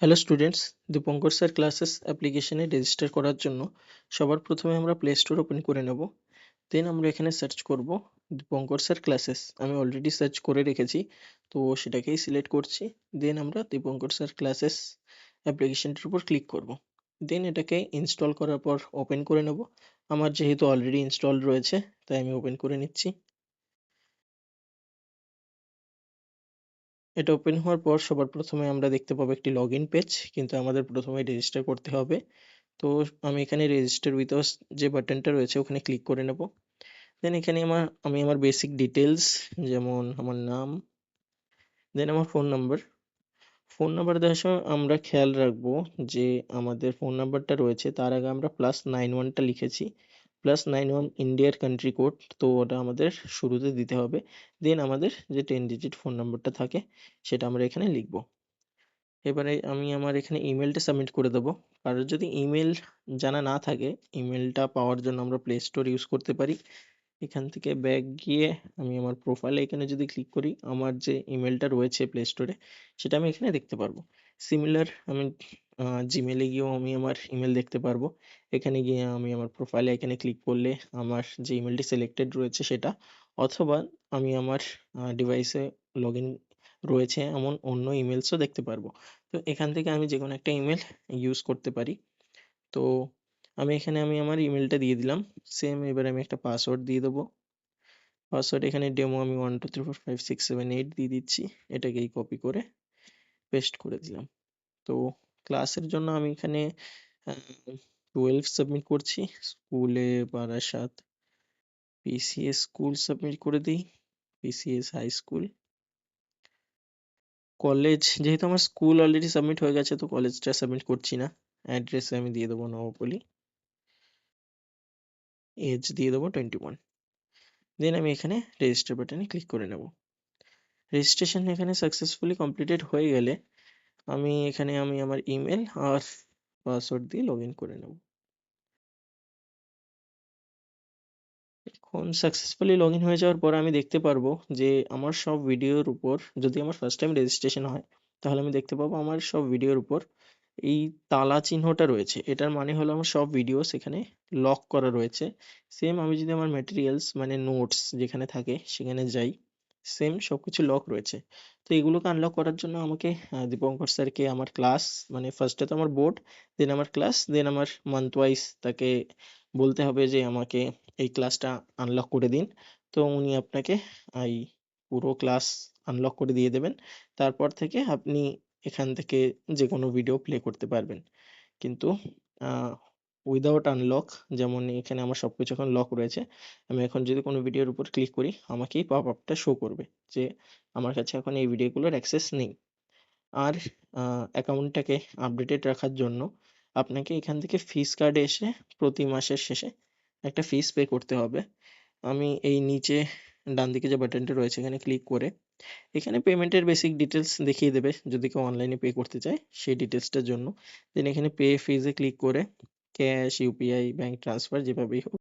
Hello students, Dipankar sir classes অ্যাপ্লিকেশনে register করার জন্য সবার প্রথমে আমরা প্লে স্টোর ওপেন করে নেব। দেন আমরা এখানে সার্চ করব দীপঙ্কর স্যার ক্লাসেস। আমি অলরেডি সার্চ করে রেখেছি, তো সেটাকেই সিলেক্ট করছি। দেন আমরা দীপঙ্কর স্যার ক্লাসেস অ্যাপ্লিকেশনটির উপর ক্লিক করব। দেন এটাকে ইনস্টল করার পর ওপেন করে নেব। আমার যেহেতু অলরেডি ইনস্টল রয়েছে, তাই আমি ওপেন করে নিচ্ছি। এটা ওপেন হওয়ার পর সবার প্রথমে আমরা দেখতে পাবো একটি লগইন পেজ, কিন্তু আমাদের প্রথমে রেজিস্টার করতে হবে। তো আমি এখানে রেজিস্টার উইথ আস যে বাটনটা রয়েছে ওখানে ক্লিক করে নেব। দেন এখানে আমি আমার বেসিক ডিটেলস, যেমন আমার নাম, দেন আমার ফোন নাম্বার দেওয়ার সময় আমরা খেয়াল রাখবো যে আমাদের ফোন নাম্বারটা রয়েছে তার আগে আমরা +91টা লিখেছি। +91 ইন্ডিয়ার কান্ট্রি কোড, তো ওটা আমাদের শুরুতে দিতে হবে। দেন আমাদের যে 10 ডিজিট ফোন নাম্বারটা থাকে সেটা আমরা এখানে লিখবো। এবারে আমি আমার এখানে ইমেলটা সাবমিট করে দেবো। কারোর যদি ইমেল জানা না থাকে, ইমেলটা পাওয়ার জন্য আমরা প্লে স্টোর ইউজ করতে পারি। এখান থেকে ব্যাক গিয়ে আমি আমার প্রোফাইল এখানে যদি ক্লিক করি, আমার যে ইমেলটা রয়েছে প্লে স্টোরে সেটা আমি এখানে দেখতে পারবো। সিমিলার আমি জিমেলে গিয়েও আমি আমার ইমেল দেখতে পারবো। এখানে গিয়ে আমি আমার প্রোফাইলে এখানে ক্লিক করলে আমার যে ইমেলটি সিলেক্টেড রয়েছে সেটা, অথবা আমি আমার ডিভাইসে লগ ইন রয়েছে এমন অন্য ইমেলসও দেখতে পারবো। তো এখান থেকে আমি যে কোনো একটা ইমেল ইউজ করতে পারি। তো আমি এখানে আমার ইমেলটা দিয়ে দিলাম। সেম এবার আমি একটা পাসওয়ার্ড দিয়ে দেবো। পাসওয়ার্ড এখানে ডেমো আমি 1234567 8 দিয়ে দিচ্ছি। এটাকেই কপি করে পেস্ট করে দিলাম। তো ক্লাসের জন্য আমি এখানে 12 সাবমিট করছি। স্কুলে বারাসাত পিসিএস স্কুল সাবমিট করে দিই। PCS high school. কলেজ যেহেতু আমার স্কুল অলরেডি সাবমিট হয়ে গেছে, তো কলেজটা সাবমিট করছি না। অ্যাড্রেসে আমি দিয়ে দেবো নবপল্লী। এজ দিয়ে দেবো 21। দেন আমি এখানে রেজিস্টার বাটনে ক্লিক করে নেব। রেজিস্ট্রেশন এখানে সাকসেসফুলি কমপ্লিটেড হয়ে গেলে আমি আমার ইমেল আর পাসওয়ার্ড দিয়ে লগ ইন করে নেব। এখন সাকসেসফুলি লগ ইন হয়ে যাওয়ার পর আমি দেখতে পারবো যে আমার সব ভিডিওর উপর, যদি আমার ফার্স্ট টাইম রেজিস্ট্রেশন হয় তাহলে আমি দেখতে পাবো আমার সব ভিডিওর উপর এই তালা চিহ্নটা রয়েছে। এটার মানে হলো আমার সব ভিডিও সেখানে লক করা রয়েছে। সেম আমি যদি আমার ম্যাটেরিয়ালস মানে নোটস যেখানে থাকে সেখানে যাই, সেম সবকিছু লক রয়েছে। তো এগুলোকে আনলক করার জন্য আমাকে দীপঙ্কর স্যারকে আমার ক্লাস, মানে ফার্স্টে তো আমার বোর্ড, দেন আমার ক্লাস, দেন আমার মান্থ ওয়াইজ তাকে বলতে হবে যে আমাকে এই ক্লাসটা আনলক করে দিন। তো উনি আপনাকে এই পুরো ক্লাস আনলক করে দিয়ে দেবেন। তারপর থেকে আপনি এখান থেকে যে কোনো ভিডিও প্লে করতে পারবেন। কিন্তু উইদাউট আনলক, যেমন এখানে আমার সবকিছু এখন লক রয়েছে, আমি এখন যদি কোনো ভিডিওর উপর ক্লিক করি আমাকে এই পপ আপটা শো করবে যে আমার কাছে এখন এই ভিডিওগুলোর অ্যাক্সেস নেই। আর অ্যাকাউন্টটাকে আপডেটেড রাখার জন্য আপনাকে এখান থেকে ফিস কার্ডে এসে প্রতি মাসের শেষে একটা ফিস পে করতে হবে। আমি এই নিচে ডান দিকে যে বাটনটা রয়েছে এখানে ক্লিক করে এখানে পেমেন্টের বেসিক ডিটেলস দেখিয়ে দেবে যদি কেউ অনলাইনে পে করতে চায় সেই ডিটেলসটার জন্য। দেন এখানে পে ফিজে ক্লিক করে ক্যাশ, ইউপিআই, ব্যাংক ট্রান্সফার যেভাবেই হোক